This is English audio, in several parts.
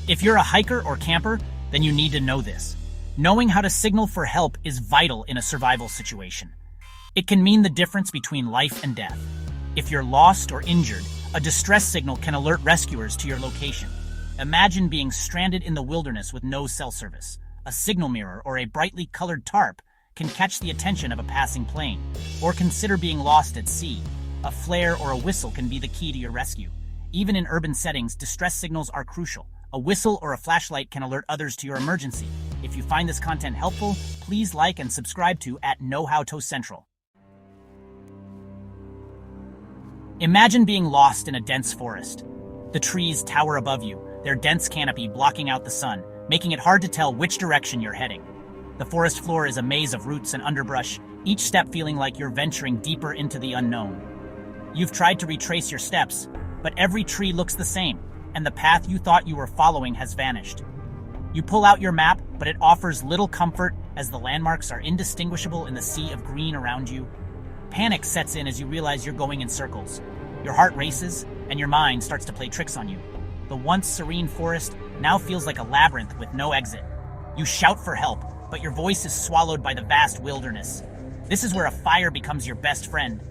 If you're a hiker or camper, then you need to know this. Knowing how to signal for help is vital in a survival situation. It can mean the difference between life and death. If you're lost or injured, a distress signal can alert rescuers to your location. Imagine being stranded in the wilderness with no cell service. A signal mirror or a brightly colored tarp can catch the attention of a passing plane. Or consider being lost at sea. A flare or a whistle can be the key to your rescue. Even in urban settings, distress signals are crucial. A whistle or a flashlight can alert others to your emergency. If you find this content helpful, please like and subscribe to @KnowHowToCentral. Imagine being lost in a dense forest. The trees tower above you, their dense canopy blocking out the sun, making it hard to tell which direction you're heading. The forest floor is a maze of roots and underbrush, each step feeling like you're venturing deeper into the unknown. You've tried to retrace your steps, but every tree looks the same, and the path you thought you were following has vanished. You pull out your map, but it offers little comfort as the landmarks are indistinguishable in the sea of green around you. Panic sets in as you realize you're going in circles. Your heart races, and your mind starts to play tricks on you. The once serene forest now feels like a labyrinth with no exit. You shout for help, but your voice is swallowed by the vast wilderness. This is where a fire becomes your best friend.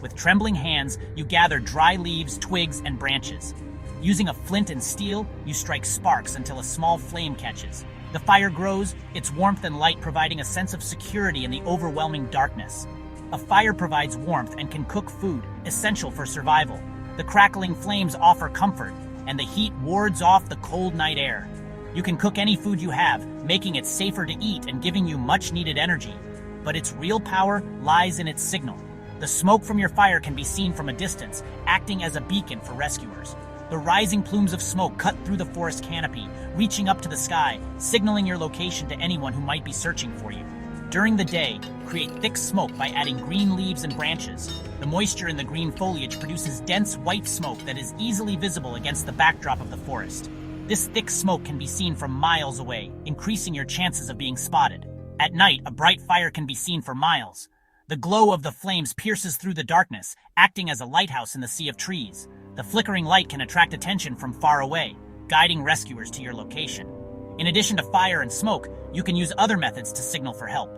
With trembling hands, you gather dry leaves, twigs, and branches. Using a flint and steel, you strike sparks until a small flame catches. The fire grows, its warmth and light providing a sense of security in the overwhelming darkness. A fire provides warmth and can cook food, essential for survival. The crackling flames offer comfort, and the heat wards off the cold night air. You can cook any food you have, making it safer to eat and giving you much-needed energy. But its real power lies in its signal. The smoke from your fire can be seen from a distance, acting as a beacon for rescuers. The rising plumes of smoke cut through the forest canopy, reaching up to the sky, signaling your location to anyone who might be searching for you. During the day, create thick smoke by adding green leaves and branches. The moisture in the green foliage produces dense white smoke that is easily visible against the backdrop of the forest. This thick smoke can be seen from miles away, increasing your chances of being spotted. At night, a bright fire can be seen for miles. The glow of the flames pierces through the darkness, acting as a lighthouse in the sea of trees. The flickering light can attract attention from far away, guiding rescuers to your location. In addition to fire and smoke, you can use other methods to signal for help.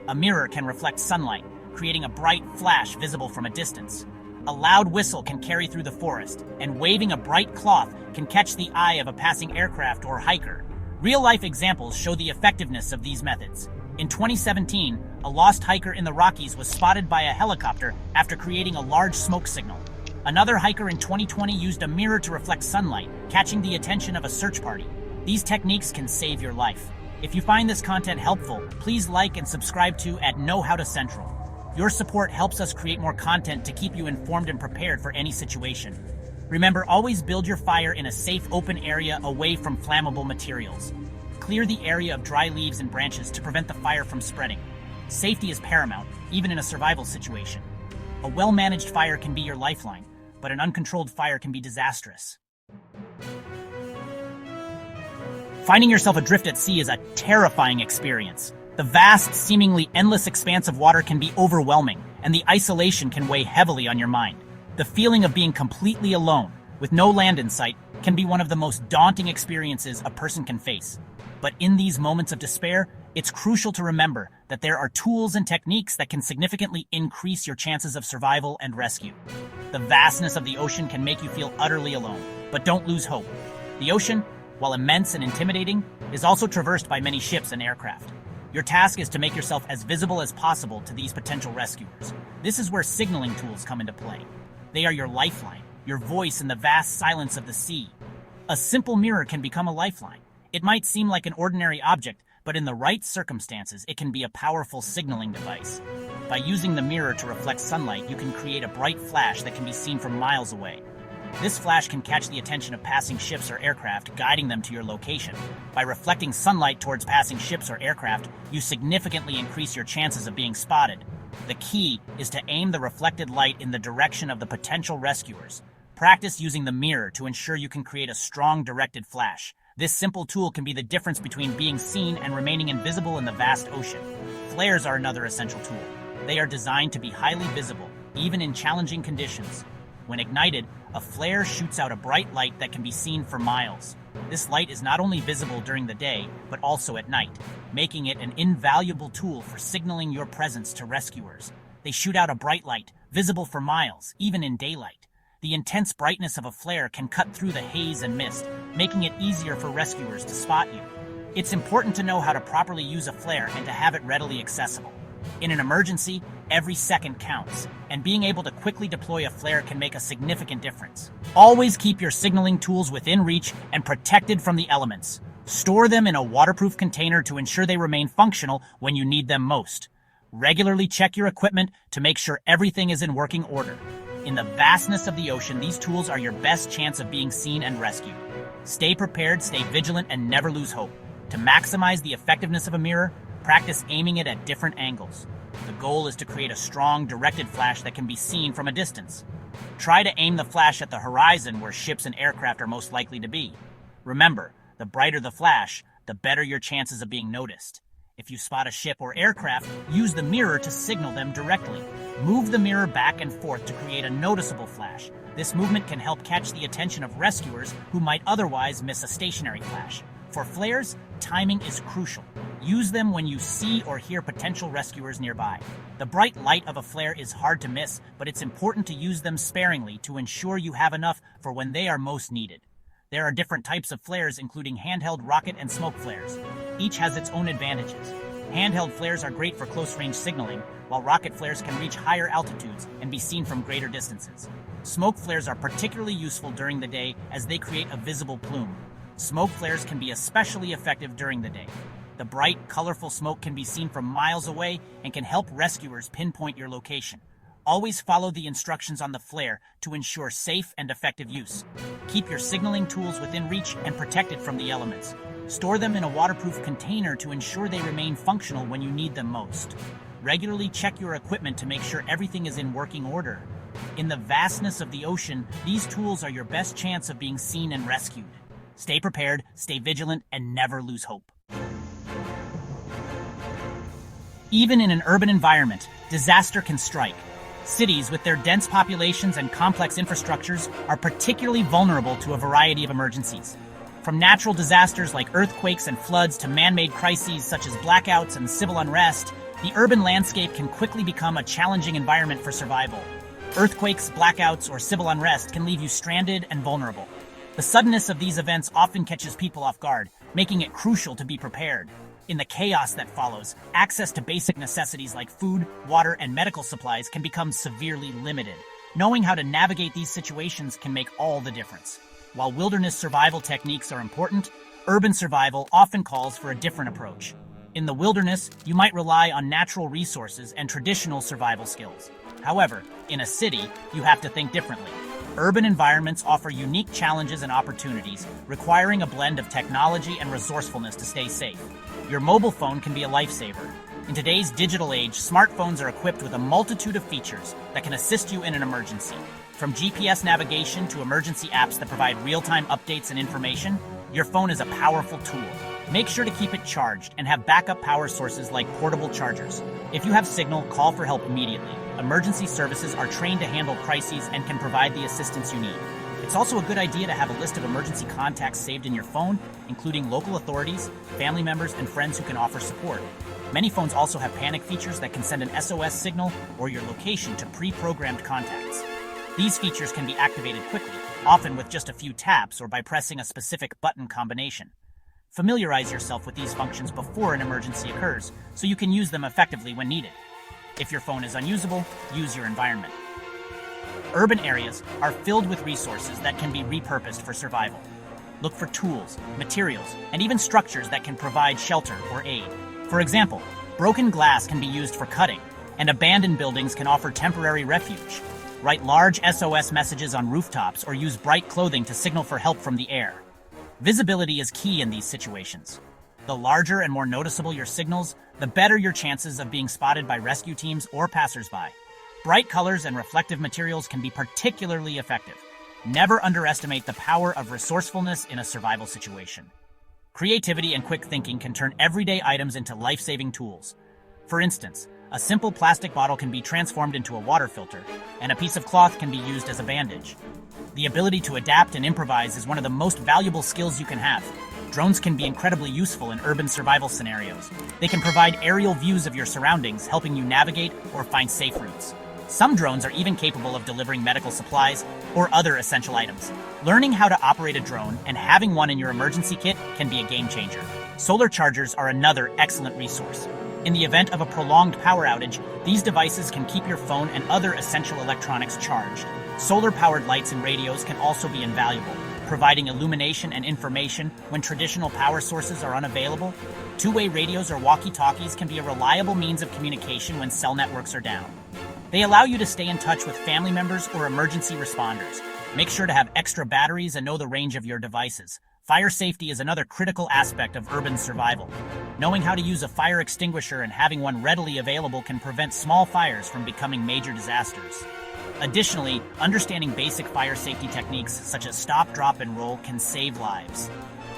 A mirror can reflect sunlight, creating a bright flash visible from a distance. A loud whistle can carry through the forest, and waving a bright cloth can catch the eye of a passing aircraft or hiker. Real-life examples show the effectiveness of these methods. In 2017, a lost hiker in the Rockies was spotted by a helicopter after creating a large smoke signal. Another hiker in 2020 used a mirror to reflect sunlight, catching the attention of a search party. These techniques can save your life. If you find this content helpful, please like and subscribe to @KnowHowToCentral. Your support helps us create more content to keep you informed and prepared for any situation. Remember, always build your fire in a safe open area away from flammable materials. Clear the area of dry leaves and branches to prevent the fire from spreading. Safety is paramount, even in a survival situation. A well-managed fire can be your lifeline, but an uncontrolled fire can be disastrous. Finding yourself adrift at sea is a terrifying experience. The vast, seemingly endless expanse of water can be overwhelming, and the isolation can weigh heavily on your mind. The feeling of being completely alone, with no land in sight, can be one of the most daunting experiences a person can face. But in these moments of despair, it's crucial to remember that there are tools and techniques that can significantly increase your chances of survival and rescue. The vastness of the ocean can make you feel utterly alone, but don't lose hope. The ocean, while immense and intimidating, is also traversed by many ships and aircraft. Your task is to make yourself as visible as possible to these potential rescuers. This is where signaling tools come into play. They are your lifeline, your voice in the vast silence of the sea. A simple mirror can become a lifeline. It might seem like an ordinary object, but in the right circumstances, it can be a powerful signaling device. By using the mirror to reflect sunlight, you can create a bright flash that can be seen from miles away. This flash can catch the attention of passing ships or aircraft, guiding them to your location. By reflecting sunlight towards passing ships or aircraft, you significantly increase your chances of being spotted. The key is to aim the reflected light in the direction of the potential rescuers. Practice using the mirror to ensure you can create a strong directed flash. This simple tool can be the difference between being seen and remaining invisible in the vast ocean. Flares are another essential tool. They are designed to be highly visible, even in challenging conditions. When ignited, a flare shoots out a bright light that can be seen for miles. This light is not only visible during the day, but also at night, making it an invaluable tool for signaling your presence to rescuers. They shoot out a bright light, visible for miles, even in daylight. The intense brightness of a flare can cut through the haze and mist, making it easier for rescuers to spot you. It's important to know how to properly use a flare and to have it readily accessible. In an emergency, every second counts, and being able to quickly deploy a flare can make a significant difference. Always keep your signaling tools within reach and protected from the elements. Store them in a waterproof container to ensure they remain functional when you need them most. Regularly check your equipment to make sure everything is in working order. In the vastness of the ocean, these tools are your best chance of being seen and rescued. Stay prepared, stay vigilant, and never lose hope. To maximize the effectiveness of a mirror, practice aiming it at different angles. The goal is to create a strong, directed flash that can be seen from a distance. Try to aim the flash at the horizon where ships and aircraft are most likely to be. Remember, the brighter the flash, the better your chances of being noticed. If you spot a ship or aircraft, use the mirror to signal them directly. Move the mirror back and forth to create a noticeable flash. This movement can help catch the attention of rescuers who might otherwise miss a stationary flash. For flares, timing is crucial. Use them when you see or hear potential rescuers nearby. The bright light of a flare is hard to miss, but it's important to use them sparingly to ensure you have enough for when they are most needed. There are different types of flares, including handheld, rocket, and smoke flares. Each has its own advantages. Handheld flares are great for close-range signaling, while rocket flares can reach higher altitudes and be seen from greater distances. Smoke flares are particularly useful during the day as they create a visible plume. Smoke flares can be especially effective during the day. The bright, colorful smoke can be seen from miles away and can help rescuers pinpoint your location. Always follow the instructions on the flare to ensure safe and effective use. Keep your signaling tools within reach and protected from the elements. Store them in a waterproof container to ensure they remain functional when you need them most. Regularly check your equipment to make sure everything is in working order. In the vastness of the ocean, these tools are your best chance of being seen and rescued. Stay prepared, stay vigilant, and never lose hope. Even in an urban environment, disaster can strike. Cities, with their dense populations and complex infrastructures, are particularly vulnerable to a variety of emergencies. From natural disasters like earthquakes and floods to man-made crises such as blackouts and civil unrest, the urban landscape can quickly become a challenging environment for survival. Earthquakes, blackouts, or civil unrest can leave you stranded and vulnerable. The suddenness of these events often catches people off guard, making it crucial to be prepared. In the chaos that follows, access to basic necessities like food, water, and medical supplies can become severely limited. Knowing how to navigate these situations can make all the difference. While wilderness survival techniques are important, urban survival often calls for a different approach. In the wilderness, you might rely on natural resources and traditional survival skills. However, in a city, you have to think differently. Urban environments offer unique challenges and opportunities, requiring a blend of technology and resourcefulness to stay safe. Your mobile phone can be a lifesaver. In today's digital age, smartphones are equipped with a multitude of features that can assist you in an emergency. From GPS navigation to emergency apps that provide real-time updates and information, your phone is a powerful tool. Make sure to keep it charged and have backup power sources like portable chargers. If you have signal, call for help immediately. Emergency services are trained to handle crises and can provide the assistance you need. It's also a good idea to have a list of emergency contacts saved in your phone, including local authorities, family members, and friends who can offer support. Many phones also have panic features that can send an SOS signal or your location to pre-programmed contacts. These features can be activated quickly, often with just a few taps or by pressing a specific button combination. Familiarize yourself with these functions before an emergency occurs, so you can use them effectively when needed. If your phone is unusable, use your environment. Urban areas are filled with resources that can be repurposed for survival. Look for tools, materials, and even structures that can provide shelter or aid. For example, broken glass can be used for cutting, and abandoned buildings can offer temporary refuge. Write large SOS messages on rooftops or use bright clothing to signal for help from the air. Visibility is key in these situations. The larger and more noticeable your signals, the better your chances of being spotted by rescue teams or passersby. Bright colors and reflective materials can be particularly effective. Never underestimate the power of resourcefulness in a survival situation. Creativity and quick thinking can turn everyday items into life-saving tools. For instance, A simple plastic bottle can be transformed into a water filter, and a piece of cloth can be used as a bandage. The ability to adapt and improvise is one of the most valuable skills you can have. Drones can be incredibly useful in urban survival scenarios. They can provide aerial views of your surroundings, helping you navigate or find safe routes. Some drones are even capable of delivering medical supplies or other essential items. Learning how to operate a drone and having one in your emergency kit can be a game changer. Solar chargers are another excellent resource. In the event of a prolonged power outage, these devices can keep your phone and other essential electronics charged. Solar-powered lights and radios can also be invaluable, providing illumination and information when traditional power sources are unavailable. Two-way radios or walkie-talkies can be a reliable means of communication when cell networks are down. They allow you to stay in touch with family members or emergency responders. Make sure to have extra batteries and know the range of your devices. Fire safety is another critical aspect of urban survival. Knowing how to use a fire extinguisher and having one readily available can prevent small fires from becoming major disasters. Additionally, understanding basic fire safety techniques such as stop, drop, and roll can save lives.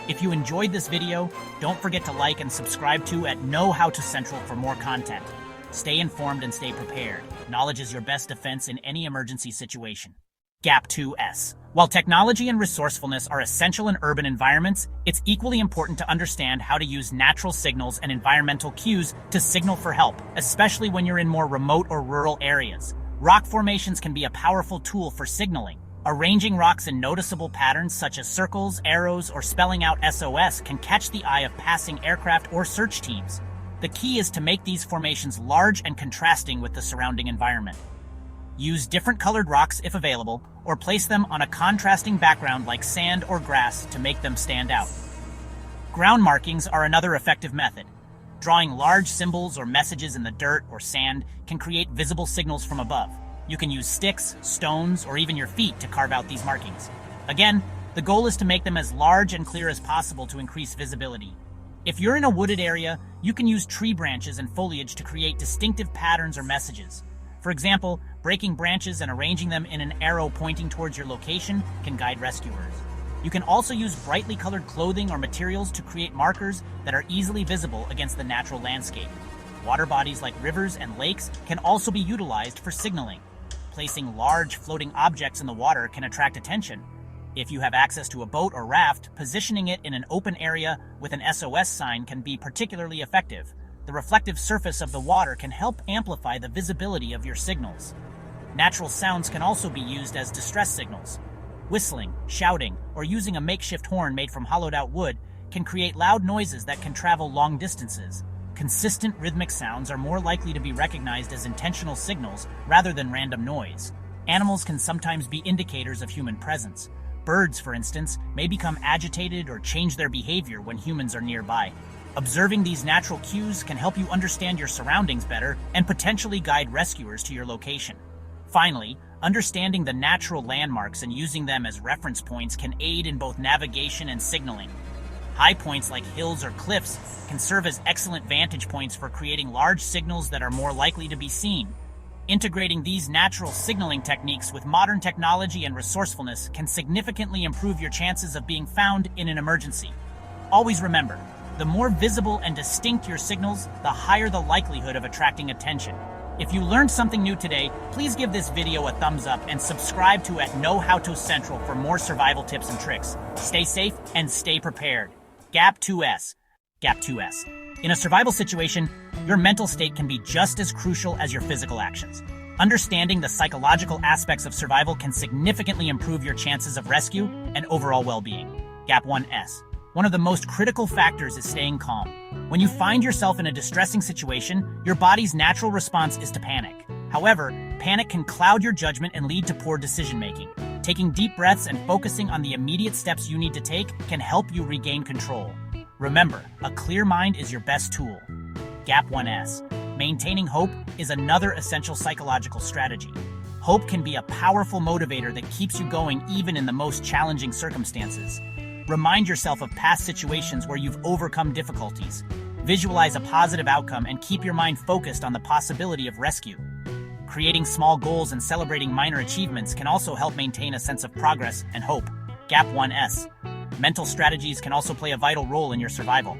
If you enjoyed this video, don't forget to like and subscribe to Know How to Central for more content. Stay informed and stay prepared. Knowledge is your best defense in any emergency situation. Gap 2S. While technology and resourcefulness are essential in urban environments, it's equally important to understand how to use natural signals and environmental cues to signal for help, especially when you're in more remote or rural areas. Rock formations can be a powerful tool for signaling. Arranging rocks in noticeable patterns such as circles, arrows, or spelling out SOS can catch the eye of passing aircraft or search teams. The key is to make these formations large and contrasting with the surrounding environment. Use different colored rocks if available, or place them on a contrasting background like sand or grass to make them stand out. Ground markings are another effective method. Drawing large symbols or messages in the dirt or sand can create visible signals from above. You can use sticks, stones, or even your feet to carve out these markings. Again, the goal is to make them as large and clear as possible to increase visibility. If you're in a wooded area, you can use tree branches and foliage to create distinctive patterns or messages. For example, breaking branches and arranging them in an arrow pointing towards your location can guide rescuers. You can also use brightly colored clothing or materials to create markers that are easily visible against the natural landscape. Water bodies like rivers and lakes can also be utilized for signaling. Placing large floating objects in the water can attract attention. If you have access to a boat or raft, positioning it in an open area with an SOS sign can be particularly effective. The reflective surface of the water can help amplify the visibility of your signals. Natural sounds can also be used as distress signals. Whistling, shouting, or using a makeshift horn made from hollowed-out wood can create loud noises that can travel long distances. Consistent rhythmic sounds are more likely to be recognized as intentional signals rather than random noise. Animals can sometimes be indicators of human presence. Birds, for instance, may become agitated or change their behavior when humans are nearby. Observing these natural cues can help you understand your surroundings better and potentially guide rescuers to your location. Finally, understanding the natural landmarks and using them as reference points can aid in both navigation and signaling. High points like hills or cliffs can serve as excellent vantage points for creating large signals that are more likely to be seen. Integrating these natural signaling techniques with modern technology and resourcefulness can significantly improve your chances of being found in an emergency. Always remember, the more visible and distinct your signals, the higher the likelihood of attracting attention. If you learned something new today, please give this video a thumbs up and subscribe to Know How to Central for more survival tips and tricks. Stay safe and stay prepared. Gap 2S. Gap 2S. In a survival situation, your mental state can be just as crucial as your physical actions. Understanding the psychological aspects of survival can significantly improve your chances of rescue and overall well-being. Gap 1S. One of the most critical factors is staying calm. When you find yourself in a distressing situation, your body's natural response is to panic. However, panic can cloud your judgment and lead to poor decision-making. Taking deep breaths and focusing on the immediate steps you need to take can help you regain control. Remember, a clear mind is your best tool. Gap 1S. Maintaining hope is another essential psychological strategy. Hope can be a powerful motivator that keeps you going even in the most challenging circumstances. Remind yourself of past situations where you've overcome difficulties. Visualize a positive outcome and keep your mind focused on the possibility of rescue. Creating small goals and celebrating minor achievements can also help maintain a sense of progress and hope. Gap 1S. Mental strategies can also play a vital role in your survival.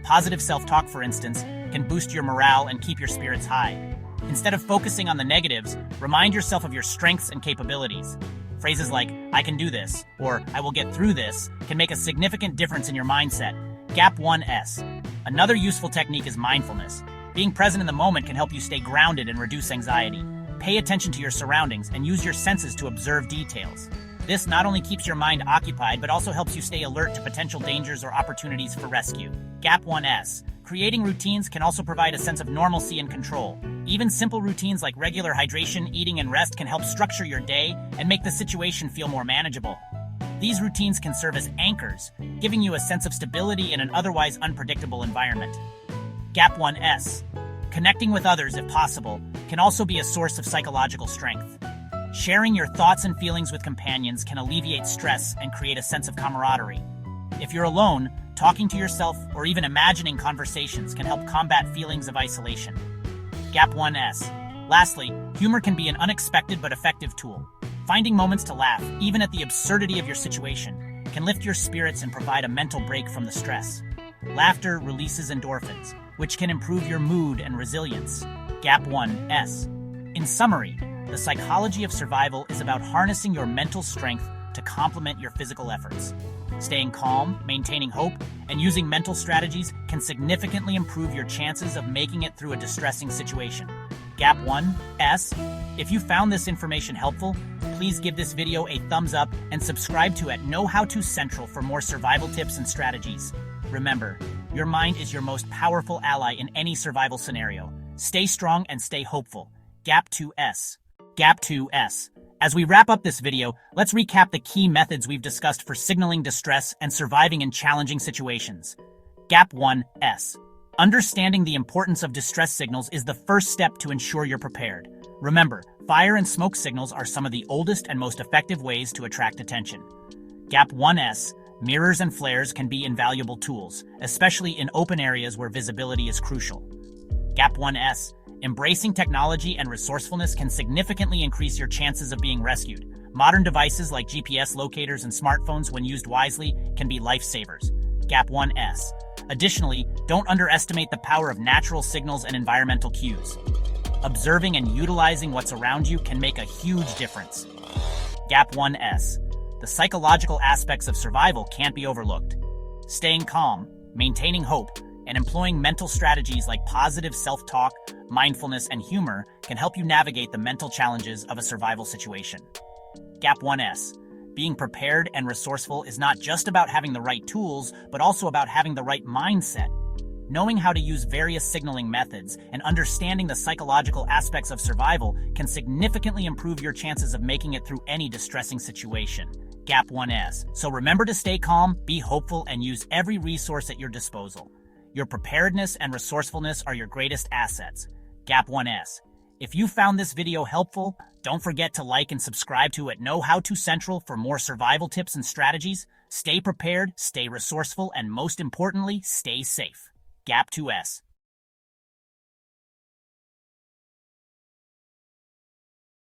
Positive self-talk, for instance, can boost your morale and keep your spirits high. Instead of focusing on the negatives, remind yourself of your strengths and capabilities. Phrases like, "I can do this," or "I will get through this," can make a significant difference in your mindset. Gap 1S. Another useful technique is mindfulness. Being present in the moment can help you stay grounded and reduce anxiety. Pay attention to your surroundings and use your senses to observe details. This not only keeps your mind occupied, but also helps you stay alert to potential dangers or opportunities for rescue. Gap 1S. Creating routines can also provide a sense of normalcy and control. Even simple routines like regular hydration, eating, and rest can help structure your day and make the situation feel more manageable. These routines can serve as anchors, giving you a sense of stability in an otherwise unpredictable environment. Gap 1S. Connecting with others, if possible, can also be a source of psychological strength. Sharing your thoughts and feelings with companions can alleviate stress and create a sense of camaraderie. If you're alone, talking to yourself or even imagining conversations can help combat feelings of isolation. Gap 1S. Lastly, humor can be an unexpected but effective tool. Finding moments to laugh, even at the absurdity of your situation, can lift your spirits and provide a mental break from the stress. Laughter releases endorphins, which can improve your mood and resilience. Gap 1S. In summary, the psychology of survival is about harnessing your mental strength to complement your physical efforts. Staying calm, maintaining hope, and using mental strategies can significantly improve your chances of making it through a distressing situation. Gap 1S. If you found this information helpful, please give this video a thumbs up and subscribe to Know How To Central for more survival tips and strategies. Remember, your mind is your most powerful ally in any survival scenario. Stay strong and stay hopeful. Gap 2S. Gap 2S. As we wrap up this video, let's recap the key methods we've discussed for signaling distress and surviving in challenging situations. Gap 1S. Understanding the importance of distress signals is the first step to ensure you're prepared. Remember, fire and smoke signals are some of the oldest and most effective ways to attract attention. Gap 1S. Mirrors and flares can be invaluable tools, especially in open areas where visibility is crucial. Gap 1S. Embracing technology and resourcefulness can significantly increase your chances of being rescued. Modern devices like GPS locators and smartphones, when used wisely, can be lifesavers. Gap 1S. Additionally, don't underestimate the power of natural signals and environmental cues. Observing and utilizing what's around you can make a huge difference. Gap 1S. The psychological aspects of survival can't be overlooked. Staying calm, maintaining hope, and employing mental strategies like positive self-talk, mindfulness, and humor can help you navigate the mental challenges of a survival situation. Gap 1S. Being prepared and resourceful is not just about having the right tools, but also about having the right mindset. Knowing how to use various signaling methods and understanding the psychological aspects of survival can significantly improve your chances of making it through any distressing situation. Gap 1S. So remember to stay calm, be hopeful, and use every resource at your disposal. Your preparedness and resourcefulness are your greatest assets. Gap 1S. If you found this video helpful, don't forget to like and subscribe to Know How To Central for more survival tips and strategies. Stay prepared, stay resourceful, and most importantly, stay safe. Gap 2S.